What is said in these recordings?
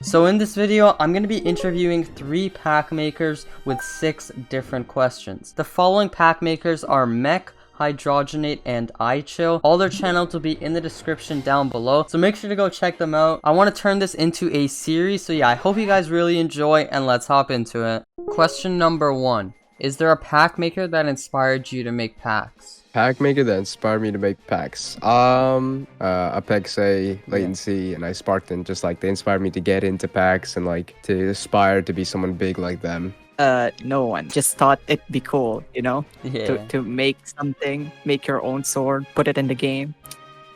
So in this video, I'm going to be interviewing 3 pack makers with 6 different questions. The following pack makers are Mech, Hydrogenate, and EyChill. All their channels will be in the description down below, so make sure to go check them out. I want to turn this into a series, so yeah, I hope you guys really enjoy, and let's hop into it. Question number 1. Is there a pack maker that inspired you to make packs? Pack maker that inspired me to make packs. Apex, Latency, and I Sparkton. Just like they inspired me to get into packs and like to aspire to be someone big like them. No one. Just thought it'd be cool, you know? Yeah. To make something, make your own sword, put it in the game.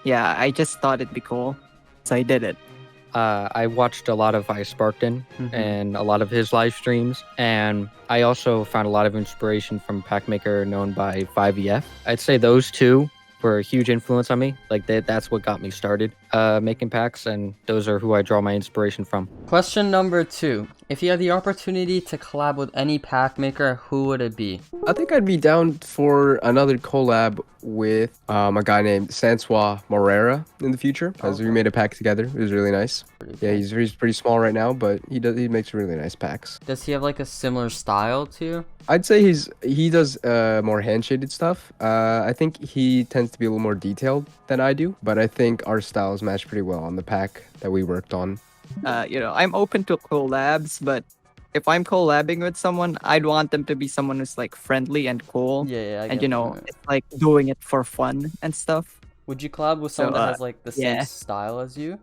Yeah, I just thought it'd be cool. So I did it. I watched a lot of iSparkton and a lot of his live streams, and I also found a lot of inspiration from a pack maker known by 5EF. I'd say those two were a huge influence on me. Like that's what got me started making packs, and those are who I draw my inspiration from. Question number 2. If you had the opportunity to collab with any pack maker, who would it be? I think I'd be down for another collab with a guy named Sansois Morera in the future, as we made a pack together. It was really nice. Yeah, he's pretty small right now, but he makes really nice packs. Does he have like a similar style to you? I'd say he does more hand-shaded stuff. I think he tends to be a little more detailed than I do, but I think our styles match pretty well on the pack that we worked on. I'm open to collabs, but if I'm collabing with someone, I'd want them to be someone who's like friendly and cool. Yeah, and it's like doing it for fun and stuff. Would you collab with someone that has like the same style as you,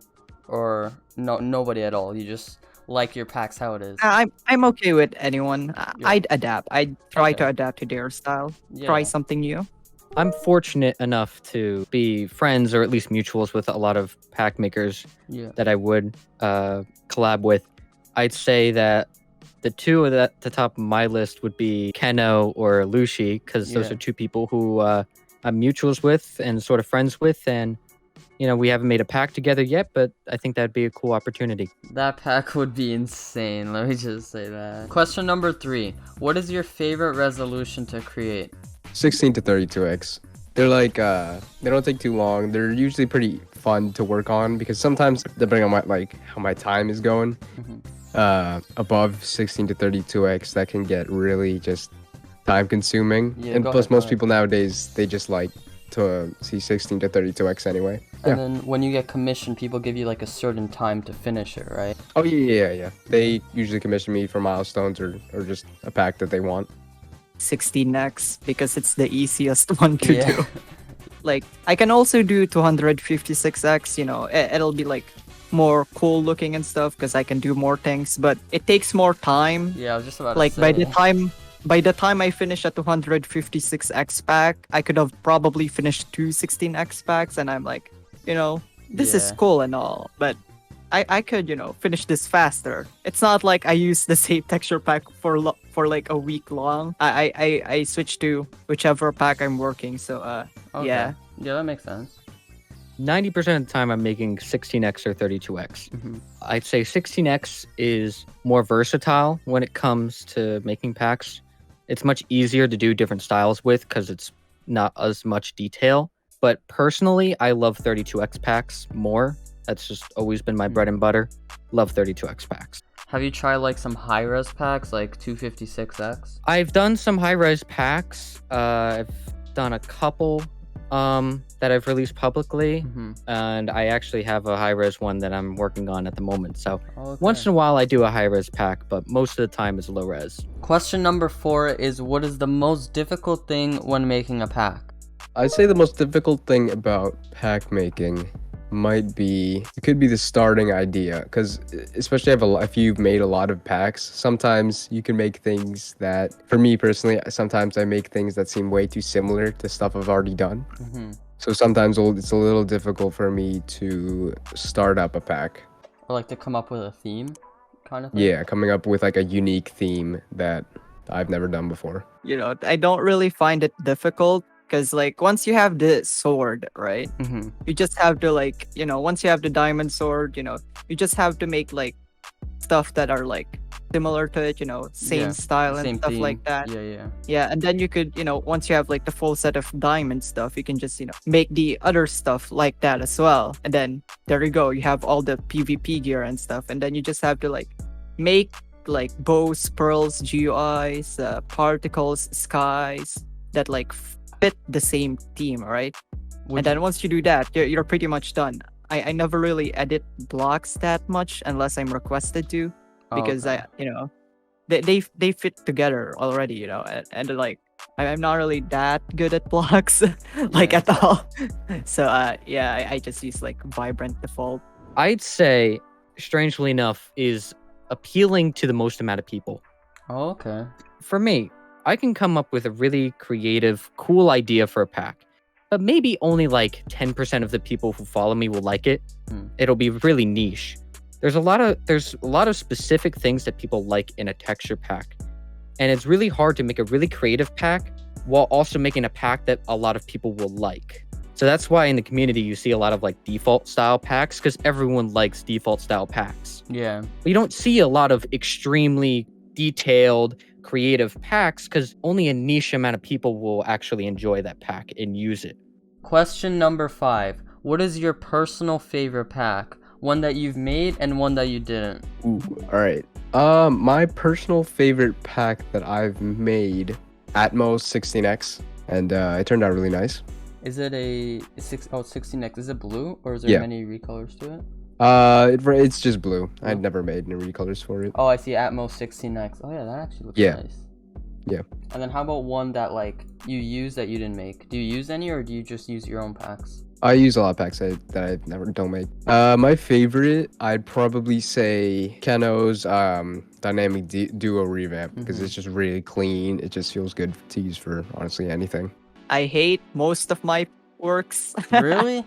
or nobody at all? You just like your packs how it is. I'm okay with anyone. I'd adapt. I'd try to adapt to their style. Try something new. I'm fortunate enough to be friends or at least mutuals with a lot of pack makers that I would collab with. I'd say that the two at the top of my list would be Keno or Lushi, because those are two people who I'm mutuals with and sort of friends with, and we haven't made a pack together yet, but I think that'd be a cool opportunity. That pack would be insane, let me just say that. Question number 3. What is your favorite resolution to create? 16 to 32x. They're like they don't take too long. They're usually pretty fun to work on because sometimes depending on how my time is going, above 16 to 32x, that can get really just time consuming. And plus most people nowadays, they just like to see 16 to 32x anyway. And then when you get commissioned, people give you like a certain time to finish it, right? Oh yeah. They usually commission me for milestones or just a pack that they want. 16x because it's the easiest one to do. Like I can also do 256x. It'll be like more cool looking and stuff because I can do more things, but it takes more time. Yeah, I was just about to say. By the time I finish a 256x pack, I could have probably finished 2 16x packs, and I'm like, this is cool and all, but I could, finish this faster. It's not like I use the same texture pack for like a week long. I switch to whichever pack I'm working. So yeah, that makes sense. 90% of the time I'm making 16x or 32x. I'd say 16x is more versatile when it comes to making packs. It's much easier to do different styles with because it's not as much detail. But personally, I love 32x packs more. That's just always been my bread and butter. Love 32x packs. Have you tried like some high-res packs, like 256x? I've done some high-res packs. I've done a couple that I've released publicly. And I actually have a high-res one that I'm working on at the moment. So once in a while I do a high-res pack, but most of the time it's low-res. Question number 4 is, what is the most difficult thing when making a pack? I'd say the most difficult thing about pack making it could be the starting idea, because especially if you've made a lot of packs, sometimes you can make things that, for me personally, sometimes I make things that seem way too similar to stuff I've already done. So sometimes it's a little difficult for me to start up a pack. Or like to come up with a theme kind of thing? Yeah, coming up with like a unique theme that I've never done before. I don't really find it difficult. Because, like, once you have the sword, right, you just have to, once you have the diamond sword, you just have to make, like, stuff that are, like, similar to it, same style and Same stuff theme. like that. Yeah. Yeah, and then you could, once you have like the full set of diamond stuff, you can just, make the other stuff like that as well. And then there you go, you have all the PvP gear and stuff. And then you just have to like make like bows, pearls, GUIs, particles, skies that like fit the same theme, right? And then once you do that, you're pretty much done. I never really edit blocks that much unless I'm requested to, because okay. they fit together already, and like I'm not really that good at blocks like Yeah. at all. So yeah, I just use like vibrant default. I'd say, strangely enough, is appealing to the most amount of people. Oh, okay. For me, I can come up with a really creative, cool idea for a pack, but maybe only like 10% of the people who follow me will like it. It'll be really niche. There's a lot of specific things that people like in a texture pack, and it's really hard to make a really creative pack while also making a pack that a lot of people will like. So that's why in the community you see a lot of like default style packs, because everyone likes default style packs. Yeah. But you don't see a lot of extremely detailed, creative packs because only a niche amount of people will actually enjoy that pack and use it. Question number 5. What is your personal favorite pack? One that you've made and one that you didn't. Ooh, all right. My personal favorite pack that I've made, Atmos 16x, and it turned out really nice. Is it a 16x? Is it blue or is there many recolors to it? It's just blue. I'd never made any recolors for it. Oh, I see. Atmos 16x. Oh yeah, that actually looks nice. Yeah. And then how about one that like you use that you didn't make? Do you use any or do you just use your own packs? I use a lot of packs that I don't make. My favorite, I'd probably say Keno's dynamic duo revamp, because it's just really clean. It just feels good to use for honestly anything. I hate most of my works. Really?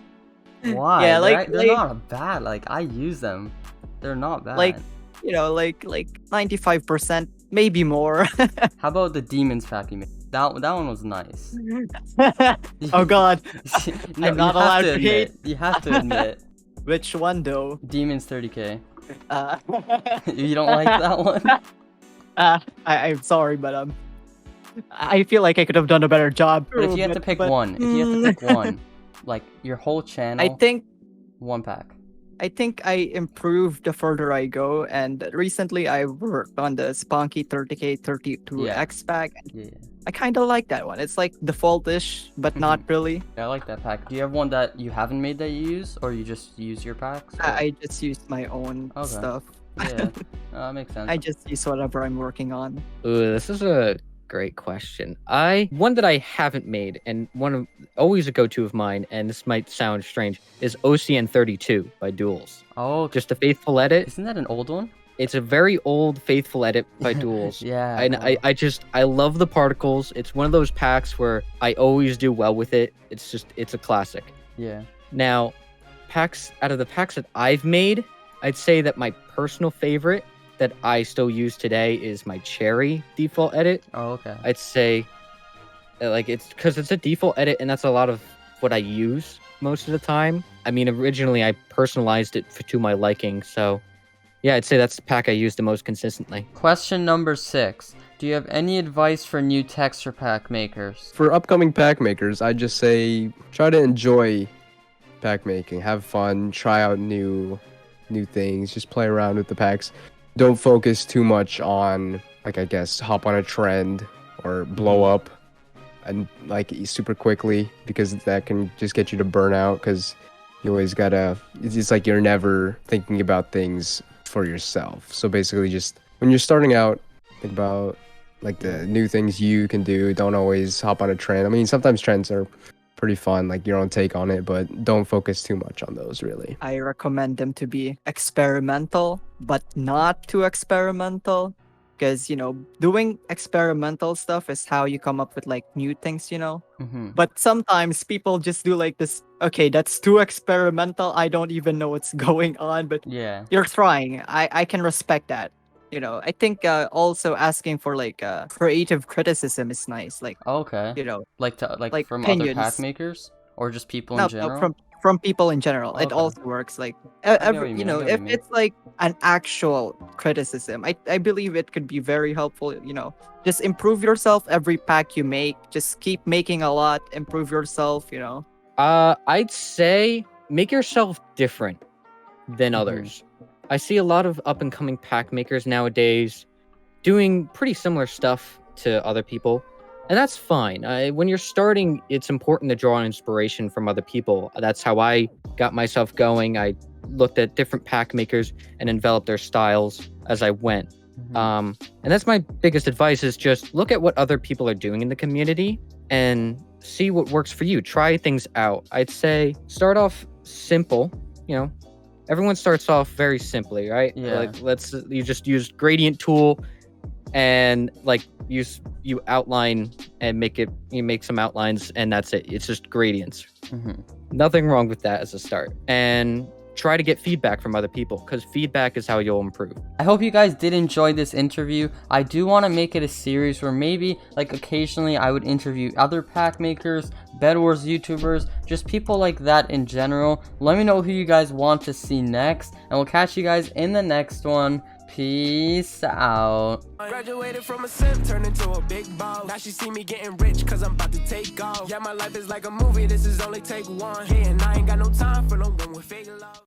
Why? Yeah, they're not bad. Like I use them. They're not bad. like 95%, maybe more. How about the demons pack you made? That one was nice. Oh god. No, I'm not allowed to hate. You have to admit. Which one though? Demons 30k. Uh, You don't like that one? I'm sorry, but I feel like I could have done a better job. But if you had to pick one, like your whole channel, I think one pack. I improve the further I go, and recently I worked on the Spunky 30k 32x pack. Yeah. I kind of like that one. It's like default-ish, but not really. Yeah, I like that pack. Do you have one that you haven't made that you use, or you just use your packs? Or... I just use my own stuff. Yeah, that makes sense. I just use whatever I'm working on. Ooh, this is a great question. One that I haven't made, and always a go-to of mine, and this might sound strange, is OCN 32 by Duels. Oh, Just a faithful edit. Isn't that an old one? It's a very old faithful edit by Duels. Yeah. And I love the particles. It's one of those packs where I always do well with it. It's a classic. Yeah. Now, out of the packs that I've made, I'd say that my personal favorite that I still use today is my Cherry default edit. Oh, okay. I'd say it's because it's a default edit, and that's a lot of what I use most of the time. I mean, originally I personalized it to my liking, so yeah, I'd say that's the pack I use the most consistently. Question number 6. Do you have any advice for new texture pack makers? For upcoming pack makers, I'd just say try to enjoy pack making, have fun, try out new things, just play around with the packs. Don't focus too much on, like, I guess, hop on a trend or blow up and like super quickly, because that can just get you to burn out, because you always gotta, it's like you're never thinking about things for yourself. So basically, just when you're starting out, think about like the new things you can do. Don't always hop on a trend. I mean, sometimes trends are pretty fun, like your own take on it, but don't focus too much on those, really. I recommend them to be experimental, but not too experimental, because doing experimental stuff is how you come up with like new things. But sometimes people just do like this, okay, that's too experimental, I don't even know what's going on, but Yeah. you're trying. I can respect that. I think also asking for like creative criticism is nice, like Okay. you know Like from other pack opinions. makers or just people No, in general? from people in general. It Okay. also works like get what you mean, I get what you if mean. it's like an actual criticism, I believe it could be very helpful. Just improve yourself every pack you make. Just keep making a lot, improve yourself. I'd say make yourself different than others. I see a lot of up and coming pack makers nowadays doing pretty similar stuff to other people, and that's fine. When you're starting, it's important to draw inspiration from other people. That's how I got myself going. I looked at different pack makers and enveloped their styles as I went. And that's my biggest advice, is just look at what other people are doing in the community and see what works for you. Try things out. I'd say start off simple. Everyone starts off very simply, right? Yeah. Like you just use gradient tool and like you outline and you make some outlines, and that's it. It's just gradients. Nothing wrong with that as a start. And try to get feedback from other people, because feedback is how you'll improve. I hope you guys did enjoy this interview. I do want to make it a series where maybe like occasionally I would interview other pack makers, bedwars YouTubers, just people like that in general. Let me know who you guys want to see next, and we'll catch you guys in the next one. Peace out. Graduated from a simp, turned into a big boss. Now she see me getting rich, cause I'm about to take off. Yeah, my life is like a movie, this is only take one. Yeah, and I ain't got no time for no one with fake love.